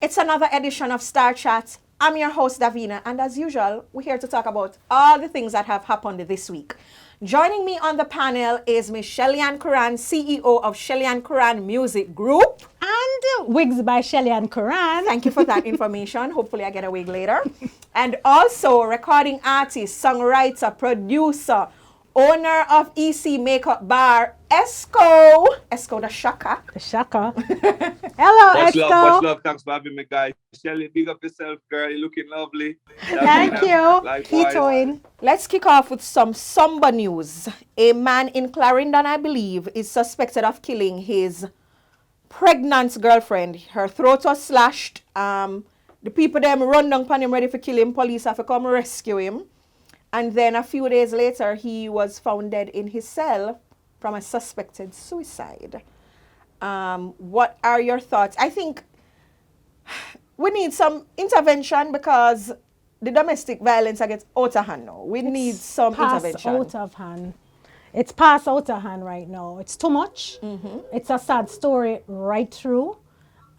It's another edition of Star Chat. I'm your host, Davina, and as usual, we're here to talk about all the things that have happened this week. Joining me on the panel is Miss Shelly Curran, CEO of Shelly Curran Music Group. And wigs by Shelly Curran. Thank you for that information. Hopefully I get a wig later. And also recording artist, songwriter, producer, owner of EC Makeup Bar, Esco. Esco the Shaka. The Shaka. Hello, Much Esco. love, much love. Thanks for having me, guys. Shelly, big up yourself, girl. You're looking lovely. Thank you. Likewise. Ketoing. Let's kick off with some somber news. A man in Clarendon, I believe, is suspected of killing his pregnant girlfriend. Her throat was slashed. The people them run down upon him ready for kill him. Police have to come rescue him. And then a few days later, he was found dead in his cell from a suspected suicide. What are your thoughts? I think we need some intervention because the domestic violence gets out of hand now. We need some intervention. Out of hand. It's past out of hand right now. It's too much. It's a sad story right through.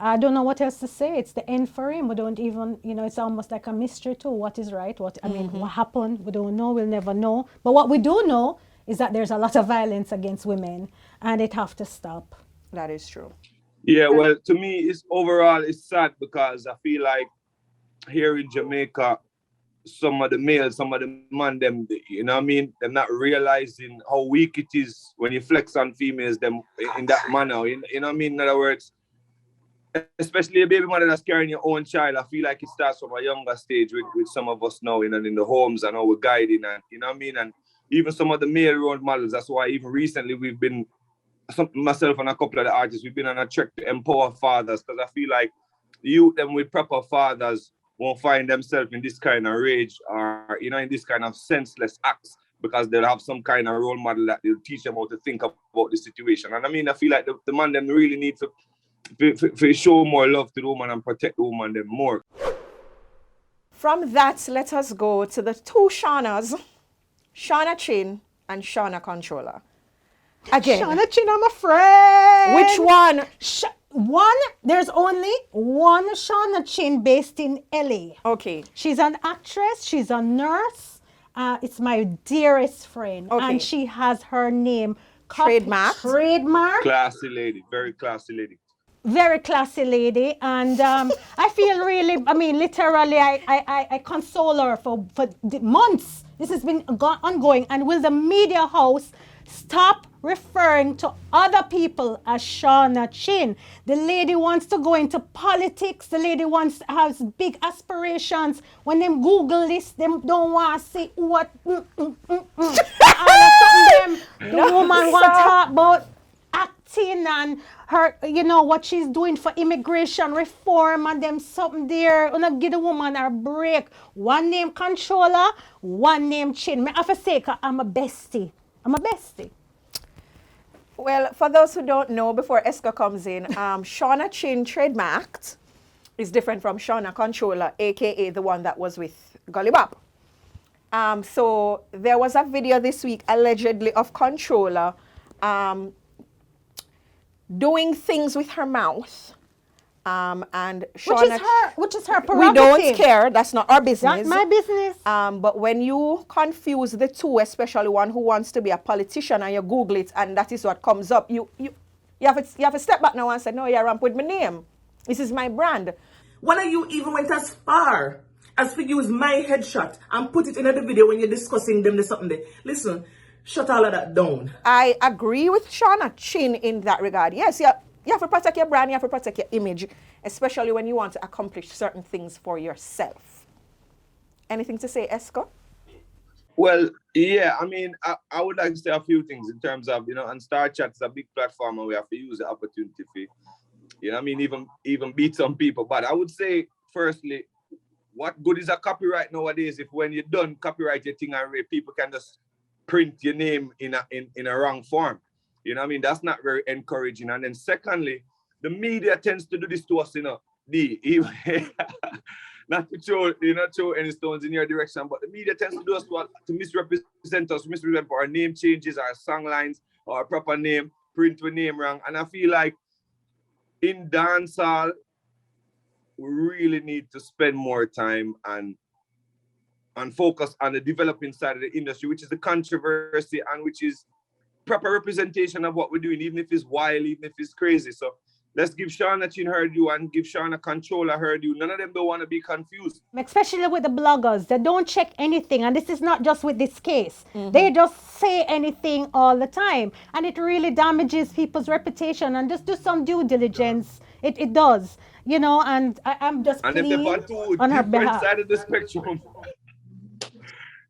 I don't know what else to say. It's the end for him. We don't even, it's almost like a mystery too. What is right? What happened? We don't know. We'll never know. But what we do know is that there's a lot of violence against women and it have to stop. That is true. Yeah, well, to me, it's sad because I feel like here in Jamaica, some of the males, some of the men, them, you know what I mean? They're not realizing how weak it is when you flex on females them in that manner. You know what I mean? In other words, especially a baby mother that's carrying your own child, I feel like it starts from a younger stage with some of us now, in the homes and how we're guiding, and you know what I mean? And even some of the male role models. That's why even recently we've been, myself and a couple of the artists, we've been on a trek to empower fathers, because I feel like youth them with proper fathers won't find themselves in this kind of rage or, in this kind of senseless acts, because they'll have some kind of role model that will teach them how to think about the situation. And I feel like the man them really need to show more love to the woman and protect the woman them more. From that, let us go to the two Shaunas, Shauna Chin and Shauna Controller. Again. Shauna Chin, I'm afraid. Which one? There's only one Shauna Chin based in LA. Okay. She's an actress, she's a nurse. It's my dearest friend. Okay. And she has her name Trademark. Classy lady, very classy lady. Very classy lady, and I feel really, literally, I console her for months. This has been ongoing, and will the media house stop referring to other people as Shauna Chin? The lady wants to go into politics. The lady has big aspirations. When them Google this, them don't want to see what all of them. The woman want to talk about acting and her, what she's doing for immigration reform and them something there. Wanna give the woman her break. One name Controller, one name Chin. I have to say, I'm a bestie. Well, for those who don't know, before Esco comes in, Shauna Chin trademarked is different from Shauna Controller, aka the one that was with Gully Bop. So there was a video this week allegedly of Controller doing things with her mouth. And Shauna, which is her prerogative. We don't care. That's not our business. That's my business. But when you confuse the two, especially one who wants to be a politician, and you Google it, and that is what comes up, you have to step back now and say, no, you're ramp with my name. This is my brand. One of you even went as far as to use my headshot and put it in the video when you're discussing them or something there. Listen, shut all of that down. I agree with Shauna Chin in that regard. Yes, you have to protect your brand, you have to protect your image, especially when you want to accomplish certain things for yourself. Anything to say, Esco? Well, yeah, I would like to say a few things in terms of, and Star Chat is a big platform and we have to use the opportunity for, even beat some people. But I would say, firstly, what good is a copyright nowadays if when you're done copyright your thing and people can just print your name in a wrong form? That's not very encouraging. And then secondly, the media tends to do this to us, not to throw any stones in your direction, but the media tends to do us to misrepresent us, misrepresent our name changes, our song lines, our proper name, print the name wrong. And I feel like in dancehall, we really need to spend more time and focus on the developing side of the industry, which is the controversy and which is proper representation of what we're doing, even if it's wild, even if it's crazy. So let's give Shauna Chin her due and give Shauna Controller her due. None of them don't want to be confused. Especially with the bloggers, they don't check anything, and this is not just with this case. They just say anything all the time, and it really damages people's reputation. And just do some due diligence. It does, you know. And I'm just and if they're on two different sides of the spectrum,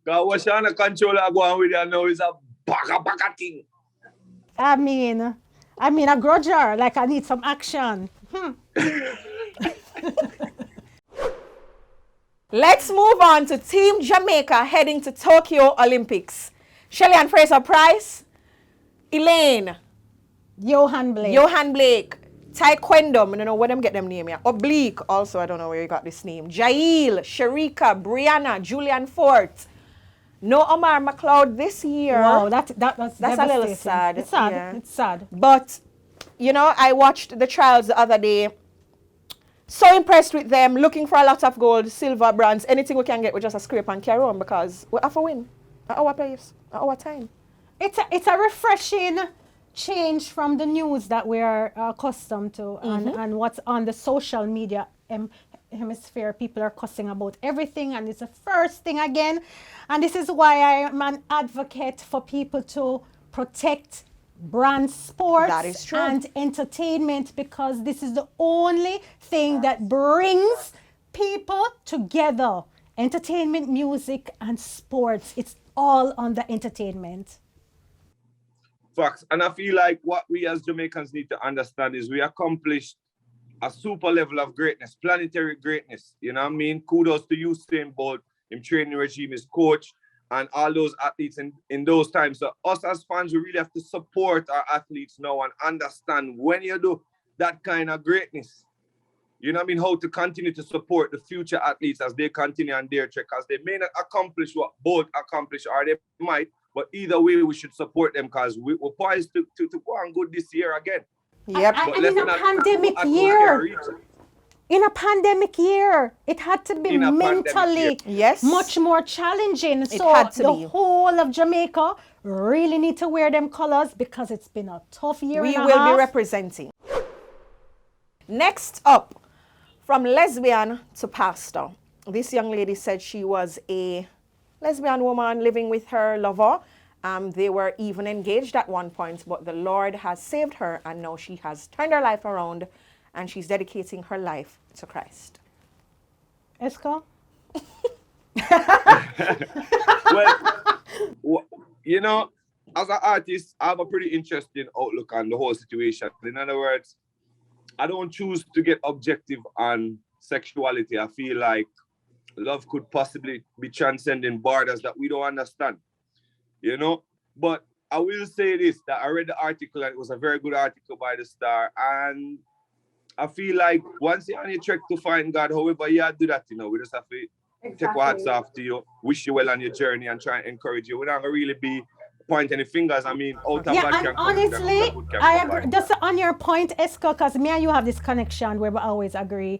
because what Shauna Controller go on with you now is a baka thing. I mean, a grudger, like I need some action. Let's move on to Team Jamaica heading to Tokyo Olympics. Shelly and Fraser Price, Elaine, Johan Blake, Taekwondo, I don't know where them get them name here. Oblique, also I don't know where you got this name. Jail, Sharika, Brianna, Julian Fort. No Omar McLeod this year. Wow, that's a little sad. It's sad. Yeah. It's sad. But, you know, I watched the trials the other day. So impressed with them, looking for a lot of gold, silver, bronze, anything we can get, we just a scrape and carry on because we have to win at our place, at our time. It's a refreshing change from the news that we are accustomed to and what's on the social media hemisphere. People are cussing about everything, and it's the first thing again. And this is why I am an advocate for people to protect brand sports That is true. and entertainment, because this is the only thing that brings people together. Entertainment, music, and sports. It's all under entertainment. Facts. And I feel like what we as Jamaicans need to understand is we accomplished a super level of greatness, planetary greatness. You know what I mean? Kudos to Usain Bolt, him training regime, his coach, and all those athletes in those times. So us as fans, we really have to support our athletes now and understand when you do that kind of greatness, you know what I mean, how to continue to support the future athletes as they continue on their trek, because they may not accomplish what both accomplish, or they might, but either way, we should support them because we're poised to go on good this year again. Yep. And in a pandemic year, it had to be mentally much more challenging. So the whole of Jamaica really need to wear them colors because it's been a tough year and a half. We will be representing. Next up, from lesbian to pastor. This young lady said she was a lesbian woman living with her lover. They were even engaged at one point, but the Lord has saved her, and now she has turned her life around, and she's dedicating her life to Christ. Esco? Well, you know, as an artist, I have a pretty interesting outlook on the whole situation. In other words, I don't choose to get objective on sexuality. I feel like love could possibly be transcending borders that we don't understand, you know? But I will say this, that I read the article, and it was a very good article by the Star, and I feel like once you're on your trek to find God, however you do that, you know, we just have to take our hats off to you, wish you well on your journey, and try and encourage you. We're not going to really be pointing any fingers. I mean, out of bad can come, honestly, I agree. Just on your point, Esco, because me and you have this connection where we always agree.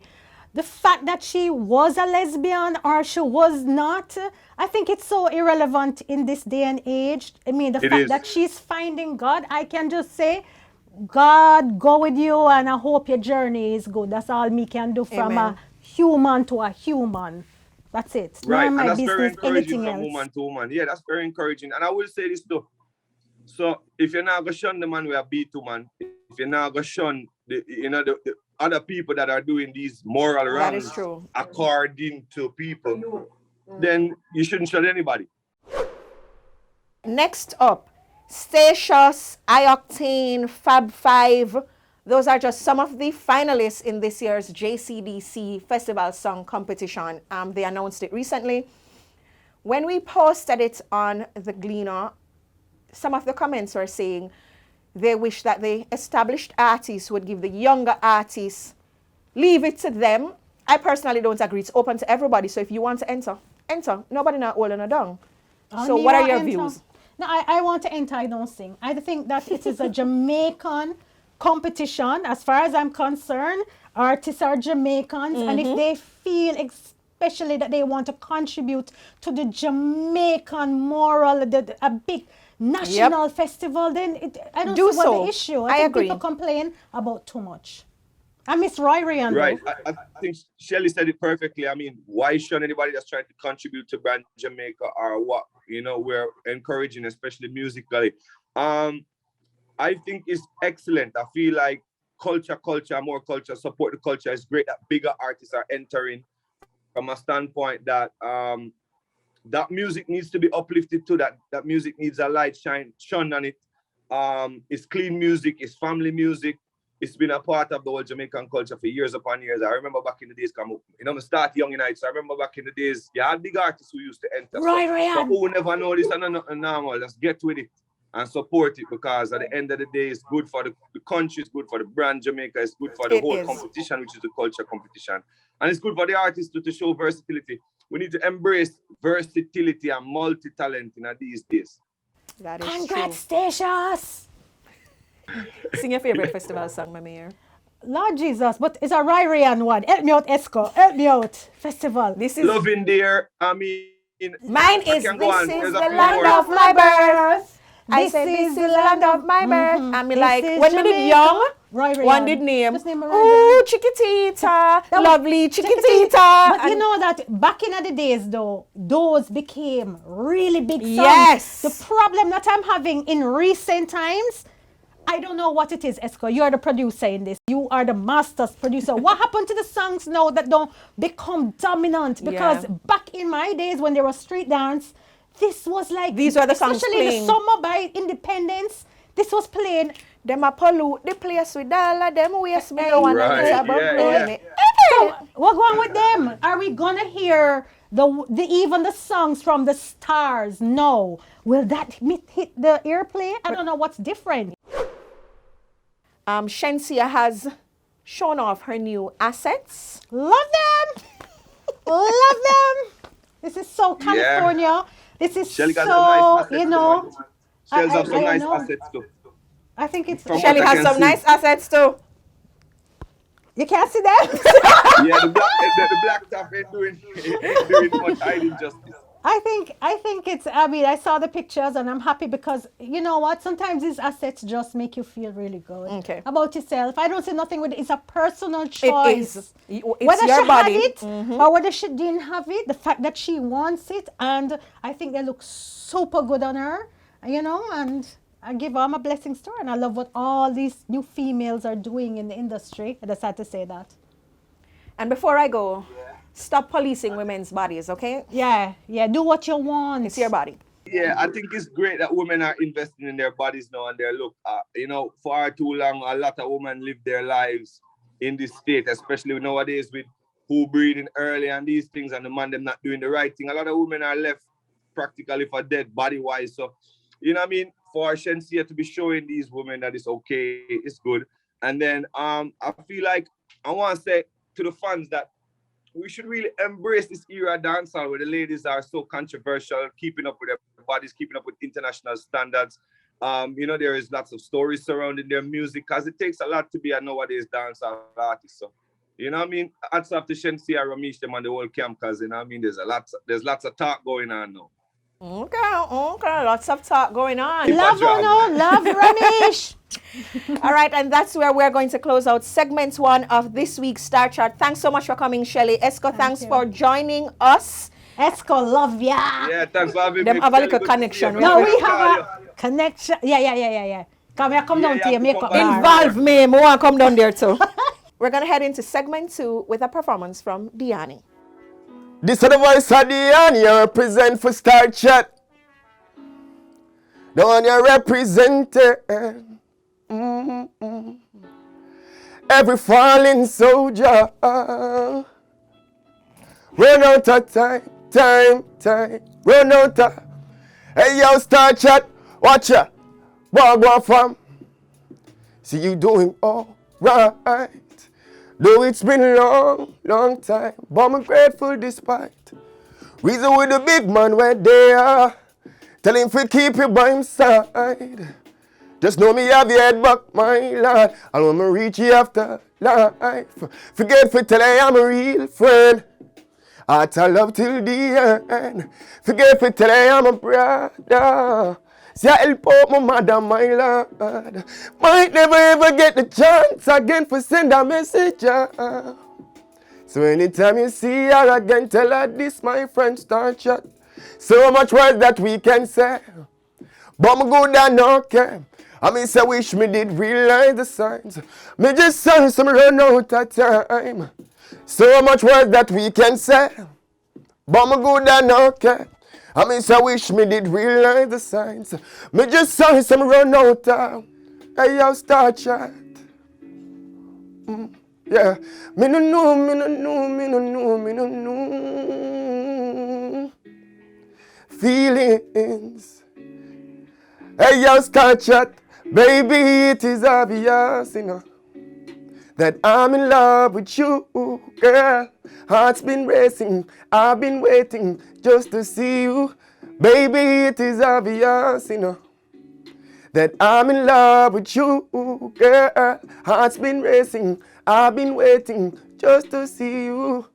The fact that she was a lesbian or she was not, I think it's so irrelevant in this day and age. I mean, the fact that she's finding God, I can just say, God, go with you, and I hope your journey is good. That's all me can do from a human to a human. That's it. Right, and that's very encouraging from woman to woman. Yeah, that's very encouraging. And I will say this too. So if you're not going to shun the man with a B2 man, if you're not going to shun the other people that are doing these moral wrongs according to people, then you shouldn't shun anybody. Next up, Statious, iOctane, Fab 5. Those are just some of the finalists in this year's JCDC Festival Song Competition. They announced it recently. When we posted it on the Gleaner, some of the comments were saying they wish that the established artists would give the younger artists, leave it to them. I personally don't agree. It's open to everybody. So if you want to enter, enter. Nobody not holding a down. So what are your views? No, I want to enter, I don't sing. I think that it is a Jamaican competition, as far as I'm concerned, artists are Jamaicans, and if they feel especially that they want to contribute to the Jamaican moral, a big national festival, then I don't see what the issue. I think agree. people complain about too much. I miss Roy Ryan. Right. I think Shelly said it perfectly. I mean, why should anybody that's trying to contribute to brand Jamaica or what? You know, we're encouraging, especially musically. I think it's excellent. I feel like more culture, support the culture. It's great that bigger artists are entering from a standpoint that that music needs to be uplifted too, that music needs a light shone on it. It's clean music, it's family music. It's been a part of the whole Jamaican culture for years upon years. I remember back in the days, I start young in so I remember back in the days, you had big artists who used to enter. So who never know this and normal, let's get with it and support it, because at the end of the day, it's good for the country, it's good for the brand Jamaica, it's good for the whole competition, which is the culture competition. And it's good for the artists to show versatility. We need to embrace versatility and multi-talent in these days. That is Congrats, Statius! Sing your favorite festival song, my mayor. Lord Jesus, but it's a Ryan one. Help me out, Esco. Help me out. Festival. This is Loving Dear. I mean, mine is This is the land of my birth. I said this is the land of my birth. I mean, like when we did young, one did name. Ooh, Chiquitita, lovely Chiquitita. But you know that back in the days, though, those became really big songs. Yes. The problem that I'm having in recent times, I don't know what it is, Esco. You are the producer in this. You are the master's producer. What happened to the songs now that don't become dominant? Because back in my days when there was street dance, this was like, these were the songs especially playing. The summer by Independence, this was played. Them a pollute the place with all of them waste me no one Right. So, what going with them? Are we gonna hear even the songs from the stars? No. Will that hit the airplay? I don't know what's different. Shenseea has shown off her new assets. Love them. Love them. This is so California. This is Shelly got so, some nice you know. Shelly's have some nice know. assets too. I think it's... Shelly has some nice assets too. You can't see them? Yeah, the black top ain't doing much hiding justice. I think it's, I saw the pictures and I'm happy because, you know what, sometimes these assets just make you feel really good about yourself. I don't say nothing with it. It's a personal choice. It's whether your she body. had it or whether she didn't have it, the fact that she wants it, and I think they look super good on her, you know, and I give her my blessings to her, and I love what all these new females are doing in the industry. I just had to say that. And before I go, stop policing women's bodies, okay? Yeah, do what you want. It's your body. Yeah, I think it's great that women are investing in their bodies now and their look. You know, far too long, a lot of women live their lives in this state, especially nowadays with who breeding early and these things, and the man them not doing the right thing. A lot of women are left practically for dead body-wise. So, you know what I mean? For Shenseea to be showing these women that it's okay, it's good. And then I feel like I want to say to the fans that we should really embrace this era of dancehall where the ladies are so controversial, keeping up with their bodies, keeping up with international standards. You know, there is lots of stories surrounding their music because it takes a lot to be a nowadays dancehall artist. So, you know what I mean? Hats off to Shenseea, Ramesh, them and the whole camp, because, you know what I mean? There's lots of talk going on now. Okay, lots of talk going on. Love Ramesh. All right, and that's where we're going to close out segment 1 of this week's Star Chart. Thanks so much for coming, Shelly. Esco, thanks for joining us. Esco, love ya. Yeah, thanks for having me. Them have a little connection. No, we have a connection. Yeah. Come down to your makeup bar. Involve me. I want to come down there too. We're going to head into segment 2 with a performance from Diani. This is the voice of Diani, you represent for Star Chat. The one you represented. Every fallen soldier. Run out of time. Run out of. Hey, yo, Star Chat. Watch ya. Go fam. See you doing all right. Though it's been a long time, but I'm grateful despite. Reason with the big man where they are. Tell him to keep you by his side. Just know me have your head back, my lord. And when me reach you after life, forget for tell I am a real friend. Heart I love till the end. Forget for tell I am a brother. See I help out my mother, my lord. Might never ever get the chance again for send a message. So anytime you see her again, tell her this, my friend, start chat. So much words that we can say, but me good and okay. I mean, say wish me did realize the signs. Me just sorry some run out of time. So much words that we can say, but me good and okay. I mean, say wish me did realize the signs. Me just sorry some run out of. Hey, yo, start chat. Yeah, me no know, me no know, me no know, me no know. Feelings. Hey, yo, start chat. Baby, it is obvious, you know, that I'm in love with you, girl. Heart's been racing, I've been waiting just to see you. Baby, it is obvious, you know, that I'm in love with you, girl. Heart's been racing, I've been waiting just to see you.